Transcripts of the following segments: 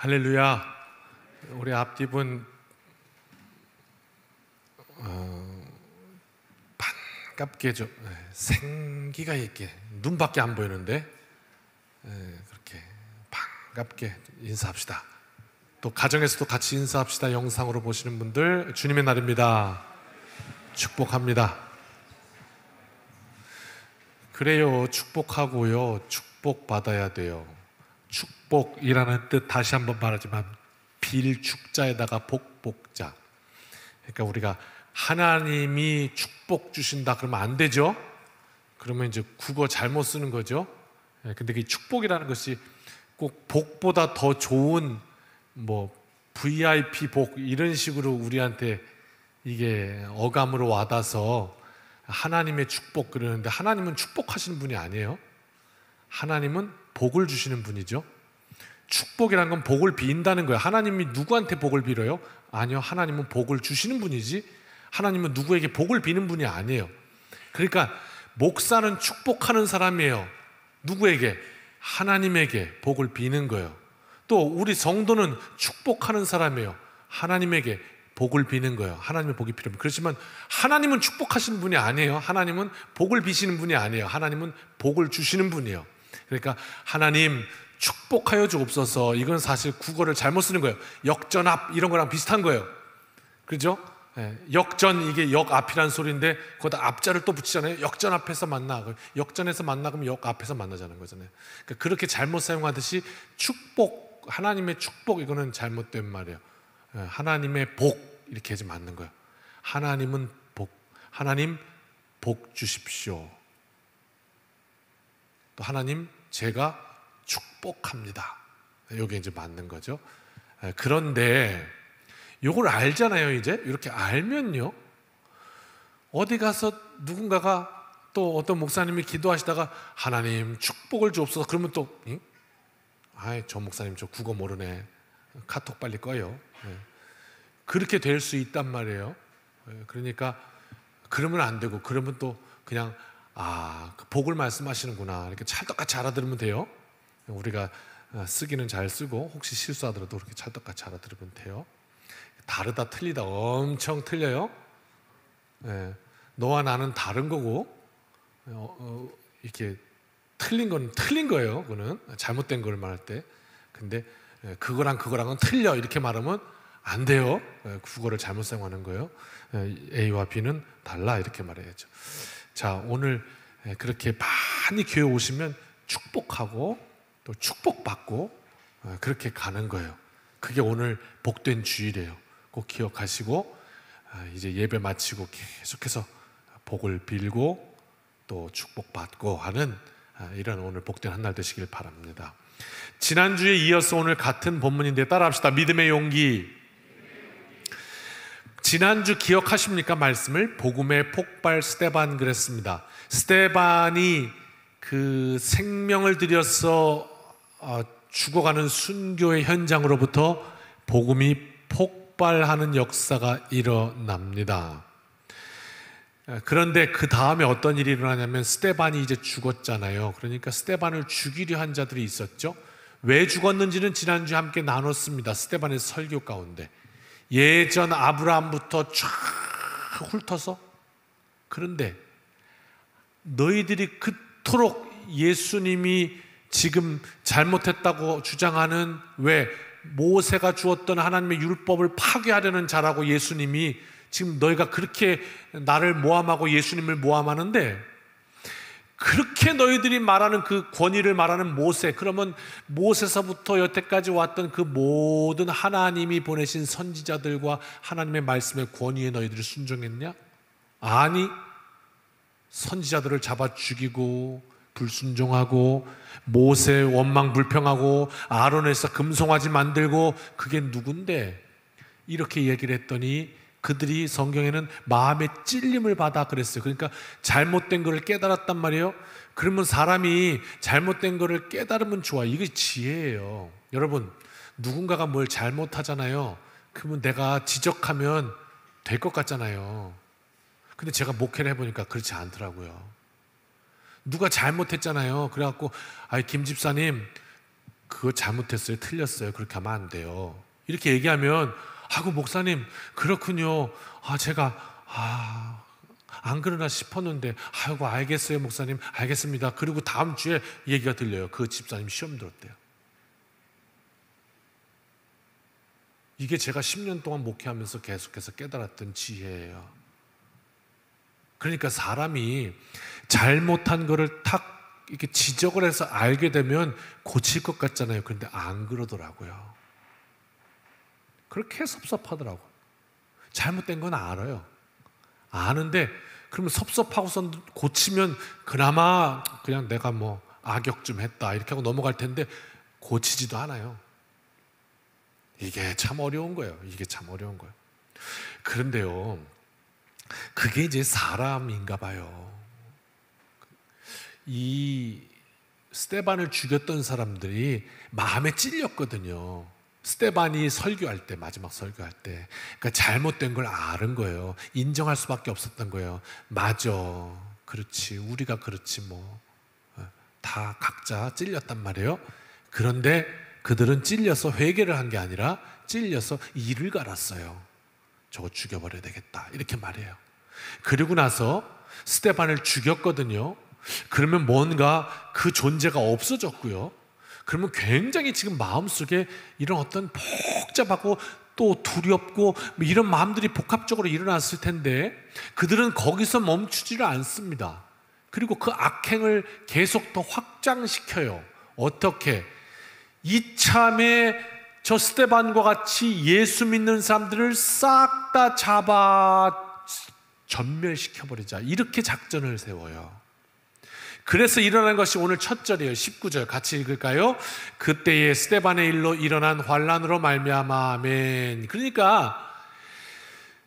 할렐루야. 우리 앞뒤분 반갑게 좀 생기가 있게, 눈밖에 안 보이는데 그렇게 반갑게 인사합시다. 또 가정에서도 같이 인사합시다. 영상으로 보시는 분들 주님의 날입니다. 축복합니다. 그래요, 축복하고요, 축복받아야 돼요. 축복이라는 뜻 다시 한번 말하지만 빌축자에다가 복복자. 그러니까 우리가 하나님이 축복 주신다 그러면 안 되죠. 그러면 이제 국어 잘못 쓰는 거죠. 근데 이 축복이라는 것이 꼭 복보다 더 좋은 뭐 VIP 복 이런 식으로 우리한테 이게 어감으로 와닿아서 하나님의 축복 그러는데, 하나님은 축복하시는 분이 아니에요. 하나님은 복을 주시는 분이죠. 축복이라는 건 복을 빈다는 거예요. 하나님이 누구한테 복을 빌어요? 아니요, 하나님은 복을 주시는 분이지 하나님은 누구에게 복을 비는 분이 아니에요. 그러니까 목사는 축복하는 사람이에요. 누구에게? 하나님에게 복을 비는 거예요. 또 우리 성도는 축복하는 사람이에요. 하나님에게 복을 비는 거예요. 하나님의 복이 필요합니다. 그렇지만 하나님은 축복하시는 분이 아니에요. 하나님은 복을 비시는 분이 아니에요. 하나님은 복을 주시는 분이에요. 그러니까 하나님 축복하여 주옵소서, 이건 사실 국어를 잘못 쓰는 거예요. 역전앞 이런 거랑 비슷한 거예요. 그죠? 역전, 이게 역 앞이란 소리인데 거기다 앞자를 또 붙이잖아요. 역전 앞에서 만나. 역전에서 만나 그러면 역 앞에서 만나자는 거잖아요. 그러니까 그렇게 잘못 사용하듯이 축복, 하나님의 축복, 이거는 잘못된 말이에요. 하나님의 복 이렇게 해서 맞는 거예요. 하나님은 복, 하나님 복 주십시오. 또 하나님 제가 축복합니다. 이게 이제 맞는 거죠. 그런데 이걸 알잖아요. 이제 이렇게 알면요, 어디 가서 누군가가 또 어떤 목사님이 기도하시다가 하나님 축복을 주옵소서 그러면 또 아이, 저 목사님 저 국어 모르네, 카톡 빨리 꺼요. 그렇게 될 수 있단 말이에요. 그러니까 그러면 안 되고, 그러면 또 그냥 그 복을 말씀하시는구나 이렇게 찰떡같이 알아들으면 돼요. 우리가 쓰기는 잘 쓰고 혹시 실수하더라도 그렇게 찰떡같이 알아들으면 돼요. 다르다 틀리다 엄청 틀려요. 너와 나는 다른 거고, 이렇게 틀린 건 틀린 거예요. 그거는 잘못된 걸 말할 때. 근데 그거랑 그거랑은 틀려 이렇게 말하면 안 돼요. 국어를 잘못 사용하는 거예요. A와 B는 달라 이렇게 말해야죠. 자, 오늘 그렇게 많이 교회 오시면 축복하고 또 축복받고 그렇게 가는 거예요. 그게 오늘 복된 주일이에요. 꼭 기억하시고 이제 예배 마치고 계속해서 복을 빌고 또 축복받고 하는 이런 오늘 복된 한 날 되시길 바랍니다. 지난주에 이어서 오늘 같은 본문인데 따라합시다. 믿음의 용기. 지난주 기억하십니까? 말씀을 복음의 폭발 스데반 그랬습니다. 스데반이 그 생명을 들여서 죽어가는 순교의 현장으로부터 복음이 폭발하는 역사가 일어납니다. 그런데 그 다음에 어떤 일이 일어나냐면 스데반이 이제 죽었잖아요. 그러니까 스데반을 죽이려 한 자들이 있었죠. 왜 죽었는지는 지난주에 함께 나눴습니다. 스데반의 설교 가운데 예전 아브라함부터 쫙 훑어서, 그런데 너희들이 그토록 예수님이 지금 잘못했다고 주장하는, 왜 모세가 주었던 하나님의 율법을 파괴하려는 자라고 예수님이, 지금 너희가 그렇게 나를 모함하고 예수님을 모함하는데, 그렇게 너희들이 말하는 그 권위를 말하는 모세, 그러면 모세서부터 여태까지 왔던 그 모든 하나님이 보내신 선지자들과 하나님의 말씀의 권위에 너희들이 순종했냐? 아니, 선지자들을 잡아 죽이고 불순종하고 모세 원망 불평하고 아론에서 금송아지 만들고, 그게 누군데? 이렇게 얘기를 했더니 그들이 성경에는 마음의 찔림을 받아 그랬어요. 그러니까 잘못된 것을 깨달았단 말이에요. 그러면 사람이 잘못된 것을 깨달으면 좋아. 이게 지혜예요. 여러분, 누군가가 뭘 잘못하잖아요. 그러면 내가 지적하면 될 것 같잖아요. 근데 제가 목회를 해보니까 그렇지 않더라고요. 누가 잘못했잖아요. 그래갖고 김 집사님 그거 잘못했어요. 틀렸어요. 그렇게 하면 안 돼요. 이렇게 얘기하면 아이고 목사님 그렇군요. 제가 안 그러나 싶었는데 아이고 알겠어요 목사님 알겠습니다. 그리고 다음 주에 얘기가 들려요. 그 집사님 시험 들었대요. 이게 제가 10년 동안 목회하면서 계속해서 깨달았던 지혜예요. 그러니까 사람이 잘못한 거를 탁 이렇게 지적을 해서 알게 되면 고칠 것 같잖아요. 그런데 안 그러더라고요. 그렇게 섭섭하더라고요. 잘못된 건 알아요. 아는데 그러면 섭섭하고선 고치면 그나마 그냥 내가 뭐 악역 좀 했다 이렇게 하고 넘어갈 텐데 고치지도 않아요. 이게 참 어려운 거예요. 이게 참 어려운 거예요. 그런데요, 그게 이제 사람인가 봐요. 이 스데반을 죽였던 사람들이 마음에 찔렸거든요. 스데반이 설교할 때, 마지막 설교할 때, 그러니까 잘못된 걸 아는 거예요. 인정할 수밖에 없었던 거예요. 맞아, 그렇지, 우리가 그렇지 뭐, 다 각자 찔렸단 말이에요. 그런데 그들은 찔려서 회개를 한 게 아니라 찔려서 이를 갈았어요. 저거 죽여버려야 되겠다 이렇게 말해요. 그리고 나서 스데반을 죽였거든요. 그러면 뭔가 그 존재가 없어졌고요. 그러면 굉장히 지금 마음속에 이런 어떤 복잡하고 또 두렵고 이런 마음들이 복합적으로 일어났을 텐데 그들은 거기서 멈추지를 않습니다. 그리고 그 악행을 계속 더 확장시켜요. 어떻게? 이참에 저 스데반과 같이 예수 믿는 사람들을 싹 다 잡아 전멸시켜버리자 이렇게 작전을 세워요. 그래서 일어난 것이 오늘 첫 절이에요. 19절 같이 읽을까요? 그때에 스데반의 일로 일어난 환난으로 말미암아 아멘. 그러니까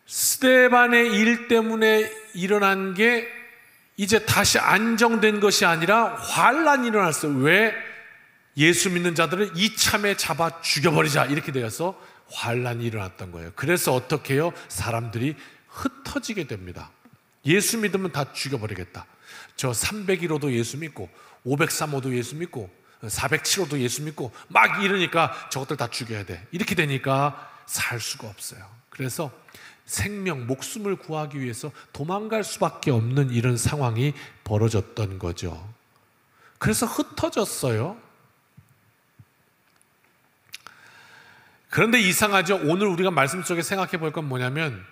스데반의 일 때문에 일어난 게 이제 다시 안정된 것이 아니라 환난이 일어났어요. 왜? 예수 믿는 자들을 이참에 잡아 죽여버리자 이렇게 되어서 환난이 일어났던 거예요. 그래서 어떻게 해요? 사람들이 흩어지게 됩니다. 예수 믿으면 다 죽여버리겠다. 저 301호도 예수 믿고 503호도 예수 믿고 407호도 예수 믿고 막 이러니까 저것들 다 죽여야 돼. 이렇게 되니까 살 수가 없어요. 그래서 생명, 목숨을 구하기 위해서 도망갈 수밖에 없는 이런 상황이 벌어졌던 거죠. 그래서 흩어졌어요. 그런데 이상하죠. 오늘 우리가 말씀 속에 생각해 볼 건 뭐냐면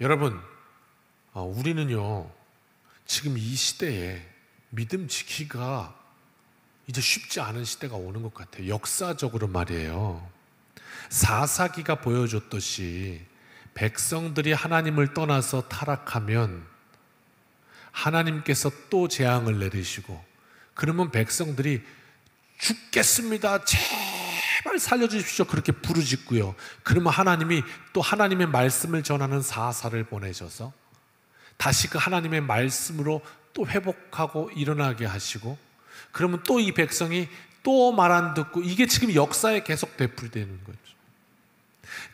여러분, 우리는요 지금 이 시대에 믿음 지키기가 이제 쉽지 않은 시대가 오는 것 같아요. 역사적으로 말이에요. 사사기가 보여줬듯이 백성들이 하나님을 떠나서 타락하면 하나님께서 또 재앙을 내리시고 그러면 백성들이 죽겠습니다. 제발 살려주십시오. 그렇게 부르짖고요. 그러면 하나님이 또 하나님의 말씀을 전하는 사사를 보내셔서 다시 그 하나님의 말씀으로 또 회복하고 일어나게 하시고 그러면 또 이 백성이 또 말 안 듣고 이게 지금 역사에 계속 되풀이되는 거죠.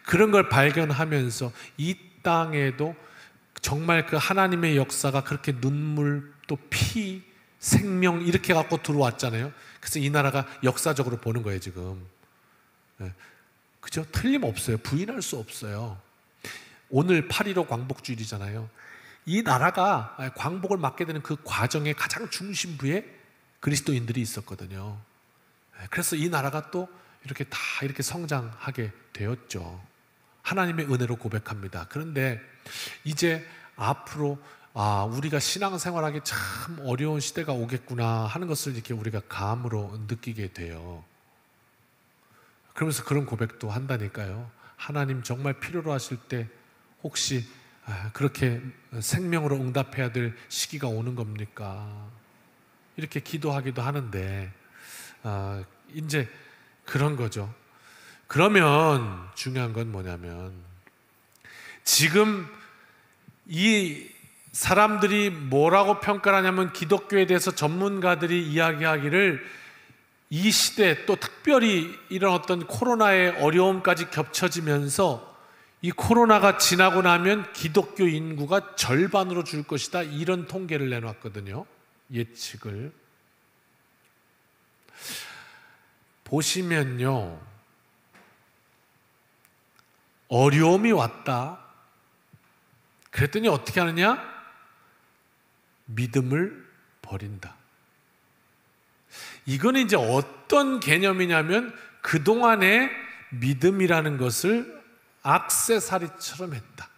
그런 걸 발견하면서 이 땅에도 정말 그 하나님의 역사가 그렇게 눈물 또 피, 생명 이렇게 갖고 들어왔잖아요. 그래서 이 나라가 역사적으로 보는 거예요 지금. 그죠? 틀림없어요. 부인할 수 없어요. 오늘 8.15 광복주일이잖아요. 이 나라가 광복을 맞게 되는 그 과정의 가장 중심부에 그리스도인들이 있었거든요. 그래서 이 나라가 또 이렇게 다 이렇게 성장하게 되었죠. 하나님의 은혜로 고백합니다. 그런데 이제 앞으로 우리가 신앙생활하기 참 어려운 시대가 오겠구나 하는 것을 이렇게 우리가 감으로 느끼게 돼요. 그러면서 그런 고백도 한다니까요. 하나님 정말 필요로 하실 때 혹시 그렇게 생명으로 응답해야 될 시기가 오는 겁니까? 이렇게 기도하기도 하는데 이제 그런 거죠. 그러면 중요한 건 뭐냐면 지금 이 사람들이 뭐라고 평가를 하냐면 기독교에 대해서 전문가들이 이야기하기를 이 시대 또 특별히 이런 어떤 코로나의 어려움까지 겹쳐지면서 이 코로나가 지나고 나면 기독교 인구가 절반으로 줄 것이다 이런 통계를 내놨거든요. 예측을. 보시면요, 어려움이 왔다. 그랬더니 어떻게 하느냐? 믿음을 버린다. 이거는 이제 어떤 개념이냐면 그동안의 믿음이라는 것을 액세서리처럼 했다.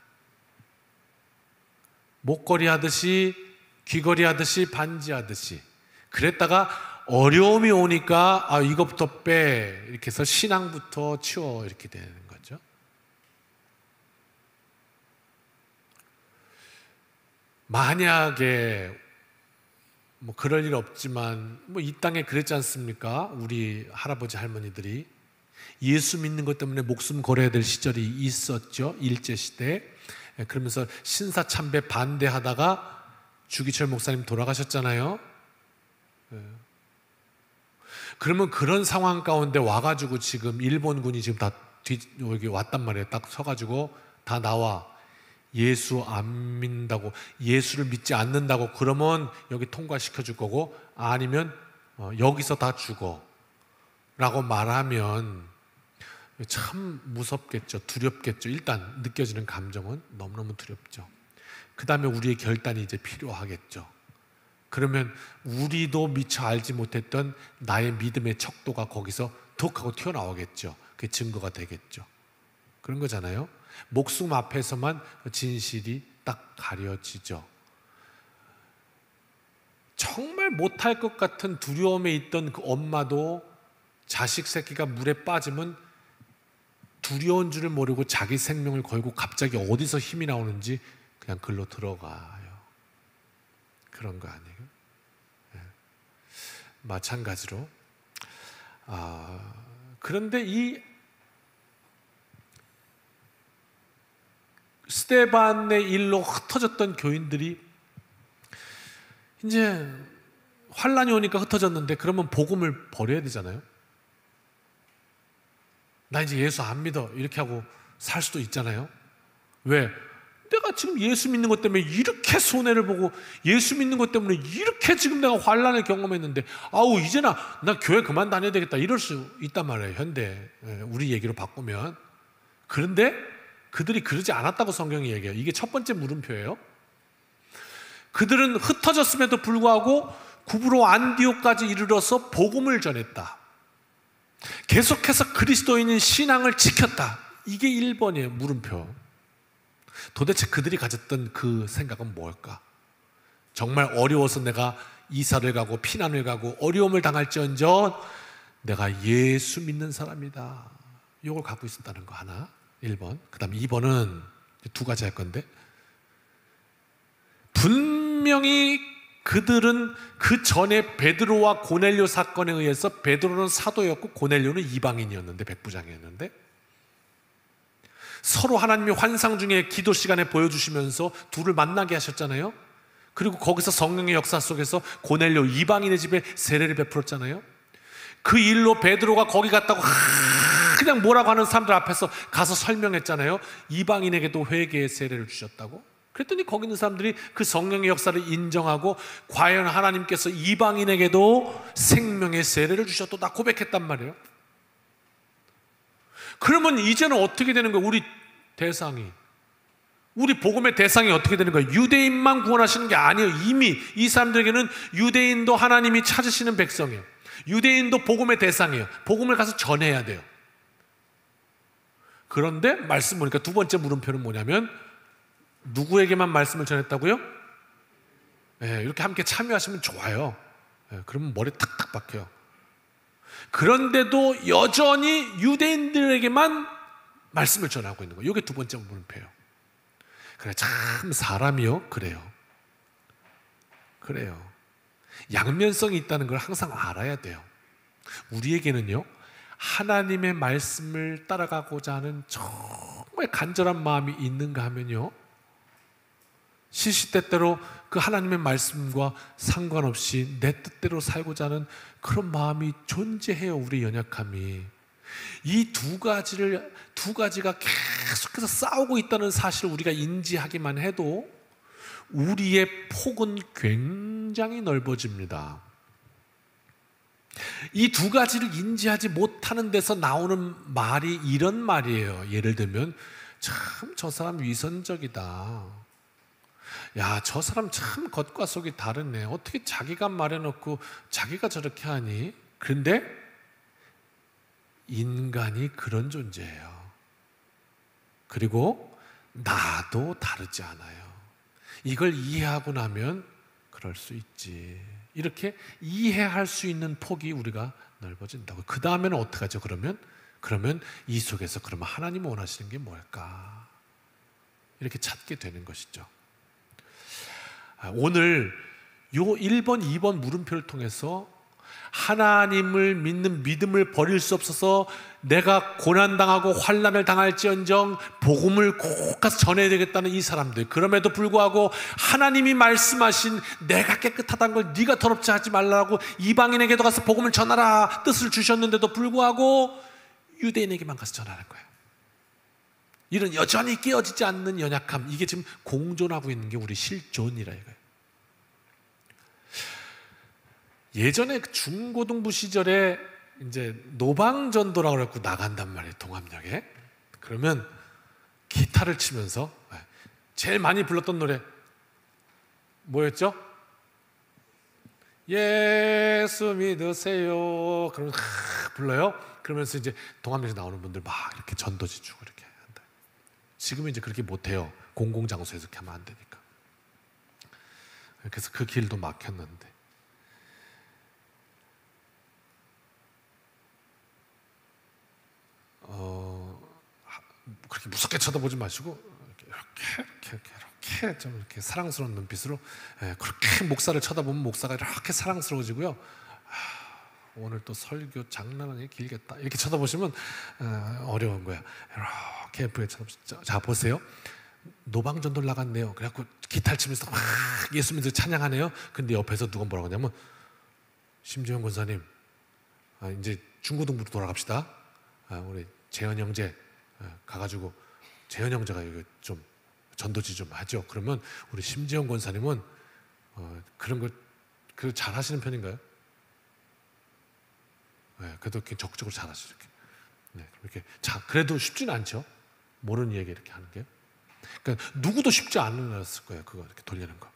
목걸이 하듯이, 귀걸이 하듯이, 반지 하듯이. 그랬다가 어려움이 오니까 이것부터 빼, 이렇게 해서 신앙부터 치워, 이렇게 되는 거죠. 만약에 뭐 그럴 일 없지만 뭐 이 땅에 그랬지 않습니까? 우리 할아버지 할머니들이 예수 믿는 것 때문에 목숨 걸어야 될 시절이 있었죠. 일제시대. 그러면서 신사참배 반대하다가 주기철 목사님 돌아가셨잖아요. 그러면 그런 상황 가운데 와가지고 지금 일본군이 지금 다 여기 왔단 말이에요. 딱 서가지고 다 나와. 예수 안 믿는다고, 예수를 믿지 않는다고 그러면 여기 통과시켜 줄 거고, 아니면 여기서 다 죽어 라고 말하면 참 무섭겠죠. 두렵겠죠. 일단 느껴지는 감정은 너무너무 두렵죠. 그 다음에 우리의 결단이 이제 필요하겠죠. 그러면 우리도 미처 알지 못했던 나의 믿음의 척도가 거기서 툭 하고 튀어나오겠죠. 그게 증거가 되겠죠. 그런 거잖아요. 목숨 앞에서만 진실이 딱 가려지죠. 정말 못할 것 같은 두려움에 있던 그 엄마도 자식 새끼가 물에 빠지면 두려운 줄을 모르고 자기 생명을 걸고 갑자기 어디서 힘이 나오는지 그냥 글로 들어가요. 그런 거 아니에요? 네. 마찬가지로 그런데 이 스데반의 일로 흩어졌던 교인들이 이제 환란이 오니까 흩어졌는데 그러면 복음을 버려야 되잖아요. 나 이제 예수 안 믿어 이렇게 하고 살 수도 있잖아요. 왜? 내가 지금 예수 믿는 것 때문에 이렇게 손해를 보고 예수 믿는 것 때문에 이렇게 지금 내가 환란을 경험했는데 이제나 나 교회 그만 다녀야 되겠다 이럴 수 있단 말이에요. 현대 우리 얘기로 바꾸면. 그런데 그들이 그러지 않았다고 성경이 얘기해요. 이게 첫 번째 물음표예요. 그들은 흩어졌음에도 불구하고 구브로 안디옥까지 이르러서 복음을 전했다. 계속해서 그리스도인인 신앙을 지켰다. 이게 1번이에요. 물음표. 도대체 그들이 가졌던 그 생각은 뭘까? 정말 어려워서 내가 이사를 가고 피난을 가고 어려움을 당할지언정 내가 예수 믿는 사람이다. 이걸 갖고 있었다는 거 하나. 1번. 그 다음 2번은 두 가지 할 건데, 분명히 그들은 그 전에 베드로와 고넬료 사건에 의해서 베드로는 사도였고 고넬료는 이방인이었는데, 백부장이었는데, 서로 하나님이 환상 중에 기도 시간에 보여주시면서 둘을 만나게 하셨잖아요. 그리고 거기서 성령의 역사 속에서 고넬료 이방인의 집에 세례를 베풀었잖아요. 그 일로 베드로가 거기 갔다고 그냥 뭐라고 하는 사람들 앞에서 가서 설명했잖아요. 이방인에게도 회개의 세례를 주셨다고. 그랬더니 거기 있는 사람들이 그 성령의 역사를 인정하고 과연 하나님께서 이방인에게도 생명의 세례를 주셨다 고백했단 말이에요. 그러면 이제는 어떻게 되는 거예요? 우리 복음의 대상이 어떻게 되는 거예요? 유대인만 구원하시는 게 아니에요. 이미 이 사람들에게는 유대인도 하나님이 찾으시는 백성이에요. 유대인도 복음의 대상이에요. 복음을 가서 전해야 돼요. 그런데 말씀 보니까 두 번째 물음표는 뭐냐면, 누구에게만 말씀을 전했다고요? 네, 이렇게 함께 참여하시면 좋아요. 네, 그러면 머리 탁탁 박혀요. 그런데도 여전히 유대인들에게만 말씀을 전하고 있는 거예요. 이게 두 번째 물음표예요. 그래, 참 사람이요 그래요. 양면성이 있다는 걸 항상 알아야 돼요. 우리에게는요, 하나님의 말씀을 따라가고자 하는 정말 간절한 마음이 있는가 하면요, 시시때때로 그 하나님의 말씀과 상관없이 내 뜻대로 살고자 하는 그런 마음이 존재해요. 우리 연약함이. 이 두 가지가 계속해서 싸우고 있다는 사실을 우리가 인지하기만 해도 우리의 폭은 굉장히 넓어집니다. 이 두 가지를 인지하지 못하는 데서 나오는 말이 이런 말이에요. 예를 들면 참 저 사람 위선적이다. 야, 저 사람 참 겉과 속이 다르네. 어떻게 자기가 말해놓고 자기가 저렇게 하니? 그런데 인간이 그런 존재예요. 그리고 나도 다르지 않아요. 이걸 이해하고 나면 그럴 수 있지. 이렇게 이해할 수 있는 폭이 우리가 넓어진다고. 그 다음에는 어떻게 하죠? 그러면 이 속에서 그러면 하나님 원하시는 게 뭘까? 이렇게 찾게 되는 것이죠. 오늘 요 1번, 2번 물음표를 통해서 하나님을 믿는 믿음을 버릴 수 없어서 내가 고난당하고 환난을 당할지언정 복음을 꼭 가서 전해야 되겠다는 이 사람들, 그럼에도 불구하고 하나님이 말씀하신 내가 깨끗하다는 걸 네가 더럽지 하지 말라고 이방인에게도 가서 복음을 전하라 뜻을 주셨는데도 불구하고 유대인에게만 가서 전하는 거예요. 이런 여전히 깨어지지 않는 연약함, 이게 지금 공존하고 있는 게 우리 실존이라 이거예요. 예전에 중고등부 시절에 이제 노방전도라고 그래갖고 나간단 말이에요, 동암역에. 그러면 기타를 치면서 제일 많이 불렀던 노래 뭐였죠? 예수 믿으세요. 그러면 불러요. 그러면서 이제 동암역에서 나오는 분들 막 이렇게 전도지 주고 이렇게 한다. 지금은 이제 그렇게 못해요. 공공장소에서 이렇게 하면 안 되니까. 그래서 그 길도 막혔는데. 그렇게 무섭게 쳐다보지 마시고 이렇게 좀 이렇게 사랑스러운 눈빛으로, 그렇게 목사를 쳐다보면 목사가 이렇게 사랑스러워지고요. 오늘 또 설교 장난 아니게 길겠다 이렇게 쳐다보시면 어려운 거야. 이렇게 예쁘게 쳐다보시죠. 자, 보세요. 노방전도를 나갔네요. 그래갖고 기타를 치면서 막 예수 믿으면서 찬양하네요. 근데 옆에서 누가 뭐라고 하냐면, 심지영 권사님, 이제 중고등부로 돌아갑시다. 우리 재현 형제 가가지고 재현 형제가 이거 좀 전도지 좀 하죠. 그러면 우리 심지영 권사님은 그런 거 그 잘 하시는 편인가요? 네, 그래도 이렇게 적극적으로 잘 하시죠. 네, 이렇게 자, 그래도 쉽지는 않죠. 모르는 얘기 이렇게 하는 게. 그러니까 누구도 쉽지 않았을 거예요. 그거 이렇게 돌리는 거.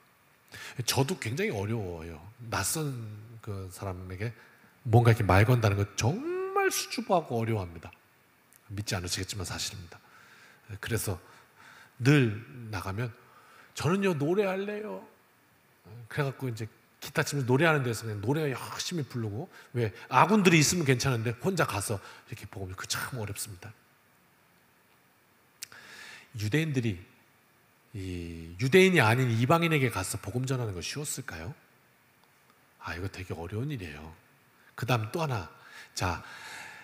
저도 굉장히 어려워요. 낯선 그 사람에게 뭔가 이렇게 말 건다는 거 정말 수줍어하고 어려워합니다. 믿지 않으시겠지만 사실입니다. 그래서 늘 나가면 저는요 노래할래요. 그래갖고 이제 기타 치면서 노래하는 데서 그냥 노래 열심히 부르고, 왜 아군들이 있으면 괜찮은데 혼자 가서 이렇게 보면 그 참 어렵습니다. 유대인들이 이 유대인이 아닌 이방인에게 가서 복음 전하는 거 쉬웠을까요? 이거 되게 어려운 일이에요. 그 다음 또 하나, 자,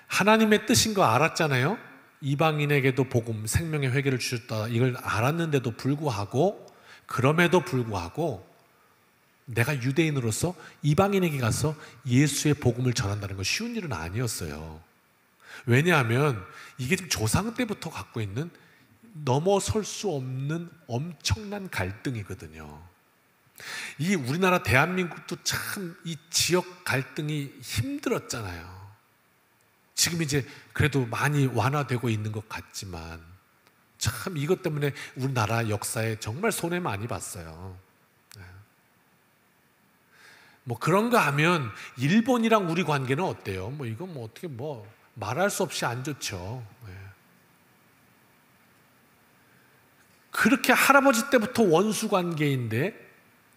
하나님의 뜻인 거 알았잖아요. 이방인에게도 복음, 생명의 회개를 주셨다, 이걸 알았는데도 불구하고, 그럼에도 불구하고 내가 유대인으로서 이방인에게 가서 예수의 복음을 전한다는 건 쉬운 일은 아니었어요. 왜냐하면 이게 지금 조상 때부터 갖고 있는 넘어설 수 없는 엄청난 갈등이거든요. 이 우리나라 대한민국도 참 이 지역 갈등이 힘들었잖아요. 지금 이제 그래도 많이 완화되고 있는 것 같지만 참 이것 때문에 우리나라 역사에 정말 손해 많이 봤어요. 뭐 그런가 하면 일본이랑 우리 관계는 어때요? 뭐 이건 뭐 어떻게 뭐 말할 수 없이 안 좋죠. 그렇게 할아버지 때부터 원수 관계인데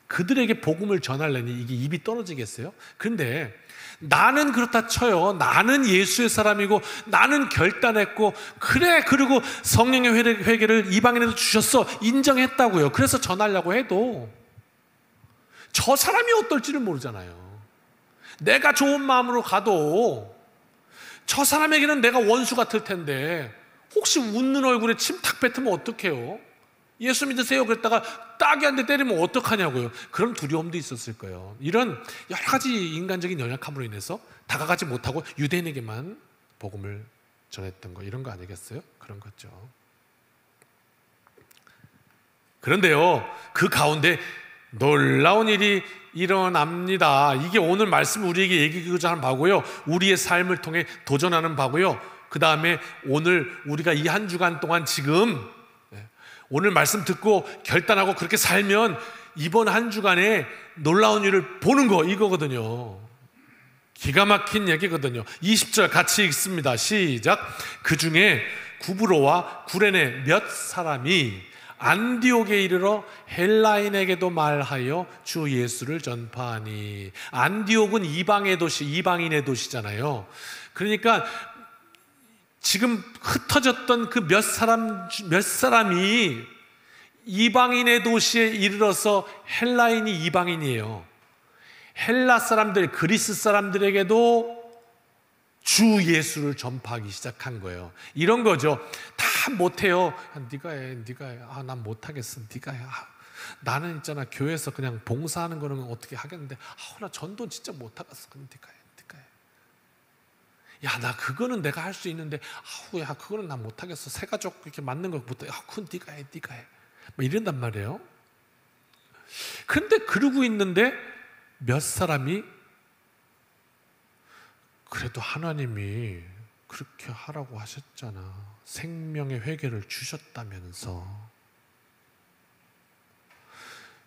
그들에게 복음을 전하려니 이게 입이 떨어지겠어요? 근데 나는 그렇다 쳐요. 나는 예수의 사람이고 나는 결단했고, 그래, 그리고 성령의 회개를 이방인에도 주셨어, 인정했다고요. 그래서 전하려고 해도 저 사람이 어떨지를 모르잖아요. 내가 좋은 마음으로 가도 저 사람에게는 내가 원수 같을 텐데 혹시 웃는 얼굴에 침 탁 뱉으면 어떡해요? 예수 믿으세요 그랬다가 딱이 한 대 때리면 어떡하냐고요. 그런 두려움도 있었을 거예요. 이런 여러 가지 인간적인 연약함으로 인해서 다가가지 못하고 유대인에게만 복음을 전했던 거, 이런 거 아니겠어요? 그런 거죠. 그런데요, 그 가운데 놀라운 일이 일어납니다. 이게 오늘 말씀 우리에게 얘기하고자 하는 바고요, 우리의 삶을 통해 도전하는 바고요, 그 다음에 오늘 우리가 이 한 주간 동안 지금 오늘 말씀 듣고 결단하고 그렇게 살면 이번 한 주간에 놀라운 일을 보는 거, 이거거든요. 기가 막힌 얘기거든요. 20절 같이 읽습니다. 시작. 그 중에 구브로와 구레네 몇 사람이 안디옥에 이르러 헬라인에게도 말하여 주 예수를 전파하니. 안디옥은 이방의 도시, 이방인의 도시잖아요. 그러니까 지금 흩어졌던 그 몇 사람이 이방인의 도시에 이르러서, 헬라인이 이방인이에요. 헬라 사람들, 그리스 사람들에게도 주 예수를 전파하기 시작한 거예요. 이런 거죠. 다 못해요. 네가 해, 네가 해. 난 못하겠어. 네가 해. 나는 있잖아, 교회에서 그냥 봉사하는 거는 어떻게 하겠는데, 나 전도 진짜 못하겠어. 그럼 네가 해, 네가 해. 야, 나 그거는 내가 할 수 있는데, 야, 그거는 나 못하겠어. 새가족 이렇게 맞는 거 못해. 그건 네가 해, 네가 해. 뭐 이런단 말이에요. 근데 그러고 있는데 몇 사람이 그래도 하나님이 그렇게 하라고 하셨잖아. 생명의 회개를 주셨다면서.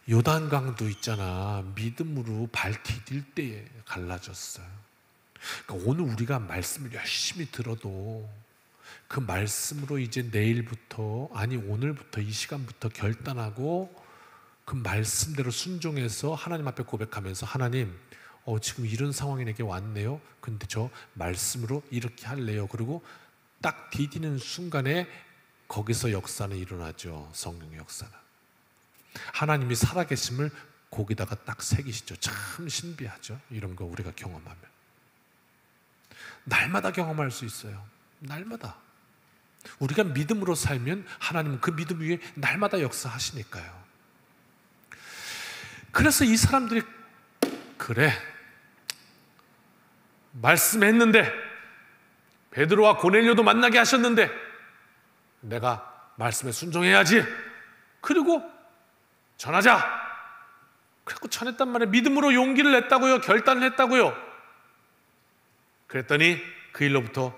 요단강도 있잖아, 믿음으로 발 디딜 때에 갈라졌어요. 그러니까 오늘 우리가 말씀을 열심히 들어도 그 말씀으로 이제 내일부터, 아니 오늘부터, 이 시간부터 결단하고 그 말씀대로 순종해서 하나님 앞에 고백하면서, 하나님 지금 이런 상황이 내게 왔네요. 근데 저 말씀으로 이렇게 할래요. 그리고 딱 디디는 순간에 거기서 역사는 일어나죠. 성령의 역사는. 하나님이 살아계심을 거기다가 딱 새기시죠. 참 신비하죠. 이런 거 우리가 경험하면. 날마다 경험할 수 있어요. 날마다. 우리가 믿음으로 살면 하나님은 그 믿음 위에 날마다 역사하시니까요. 그래서 이 사람들이, 그래, 말씀했는데, 베드로와 고넬료도 만나게 하셨는데 내가 말씀에 순종해야지. 그리고 전하자. 그래서 전했단 말이에요. 믿음으로 용기를 냈다고요. 결단을 했다고요. 그랬더니 그 일로부터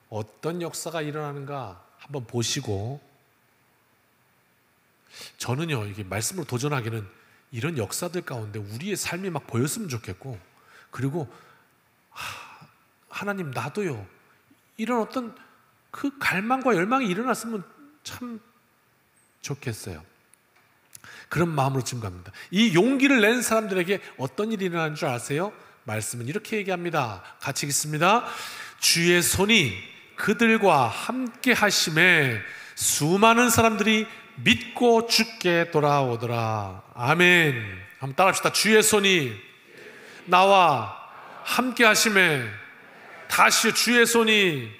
어떤 역사가 일어나는가 한번 보시고, 저는요, 이게 말씀으로 도전하기는 이런 역사들 가운데 우리의 삶이 막 보였으면 좋겠고, 그리고 하나님, 나도요, 이런 어떤 그 갈망과 열망이 일어났으면 참 좋겠어요. 그런 마음으로 지금 갑니다. 이 용기를 낸 사람들에게 어떤 일이 일어나는 줄 아세요? 말씀은 이렇게 얘기합니다. 같이 읽습니다. 주의 손이 그들과 함께 하심에 수많은 사람들이 믿고 주께 돌아오더라. 아멘. 한번 따라합시다. 주의 손이 나와 함께 하심에. 다시 주의 손이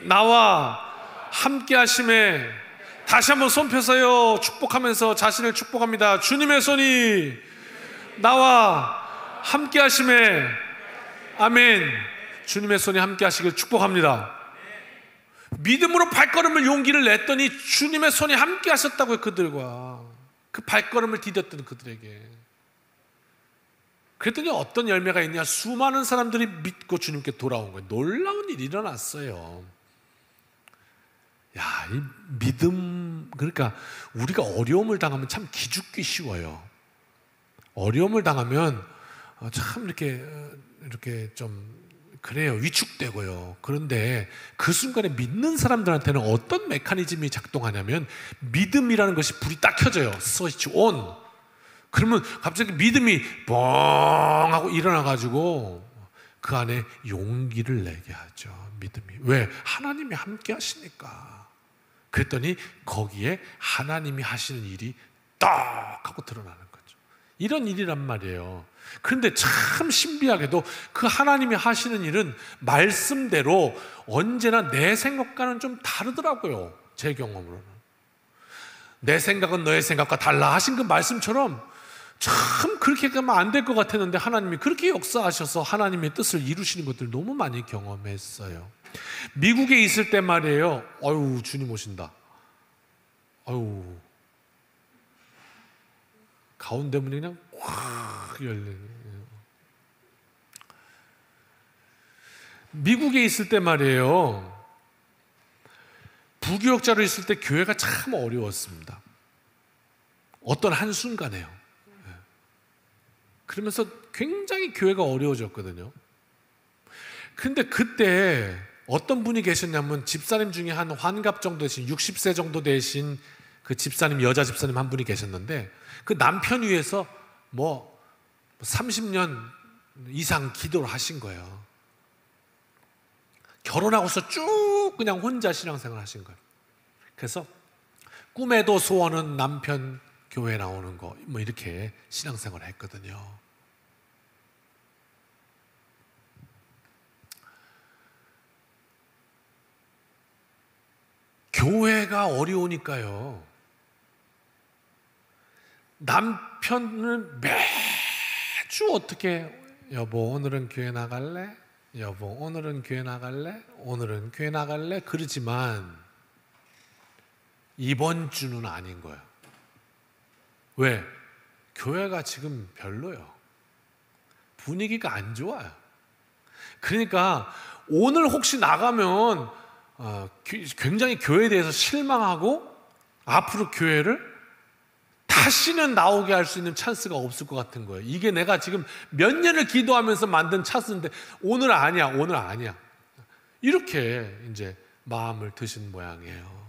나와 함께 하심에. 다시 한번 손 펴서요, 축복하면서 자신을 축복합니다. 주님의 손이 나와 함께 하심에. 아멘. 주님의 손이 함께 하시길 축복합니다. 믿음으로 발걸음을, 용기를 냈더니 주님의 손이 함께 하셨다고요. 그들과 그 발걸음을 디뎠던 그들에게. 그랬더니 어떤 열매가 있냐? 수많은 사람들이 믿고 주님께 돌아온 거예요. 놀라운 일이 일어났어요. 야, 이 믿음, 그러니까 우리가 어려움을 당하면 참 기죽기 쉬워요. 어려움을 당하면 참 이렇게 좀 그래요. 위축되고요. 그런데 그 순간에 믿는 사람들한테는 어떤 메커니즘이 작동하냐면, 믿음이라는 것이 불이 딱 켜져요. 스위치 온. 그러면 갑자기 믿음이 뻥 하고 일어나가지고 그 안에 용기를 내게 하죠. 믿음이. 왜? 하나님이 함께 하시니까. 그랬더니 거기에 하나님이 하시는 일이 딱 하고 드러나는 거죠. 이런 일이란 말이에요. 그런데 참 신비하게도 그 하나님이 하시는 일은 말씀대로 언제나 내 생각과는 좀 다르더라고요. 제 경험으로는. 내 생각은 너의 생각과 달라 하신 그 말씀처럼 참 그렇게 가면 안 될 것 같았는데 하나님이 그렇게 역사하셔서 하나님의 뜻을 이루시는 것들 너무 많이 경험했어요. 미국에 있을 때 말이에요. 아유, 주님 오신다. 아유, 가운데 문이 그냥 확 열리는. 미국에 있을 때 말이에요, 부교역자로 있을 때 교회가 참 어려웠습니다. 어떤 한순간에요. 그러면서 굉장히 교회가 어려워졌거든요. 근데 그때 어떤 분이 계셨냐면, 집사님 중에 한 환갑 정도 되신 60세 정도 되신 그 집사님, 여자 집사님 한 분이 계셨는데, 그 남편 위해서 뭐 30년 이상 기도를 하신 거예요. 결혼하고서 쭉 그냥 혼자 신앙생활 하신 거예요. 그래서 꿈에도 소원은 남편 교회 나오는 거, 뭐 이렇게 신앙생활을 했거든요. 교회가 어려우니까요, 남편을 매주 어떻게, 여보 오늘은 교회 나갈래? 여보 오늘은 교회 나갈래? 오늘은 교회 나갈래? 그러지만 이번 주는 아닌 거예요. 왜? 교회가 지금 별로예요. 분위기가 안 좋아요. 그러니까 오늘 혹시 나가면 굉장히 교회에 대해서 실망하고 앞으로 교회를 다시는 나오게 할 수 있는 찬스가 없을 것 같은 거예요. 이게 내가 지금 몇 년을 기도하면서 만든 찬스인데 오늘 아니야, 오늘 아니야. 이렇게 이제 마음을 드신 모양이에요.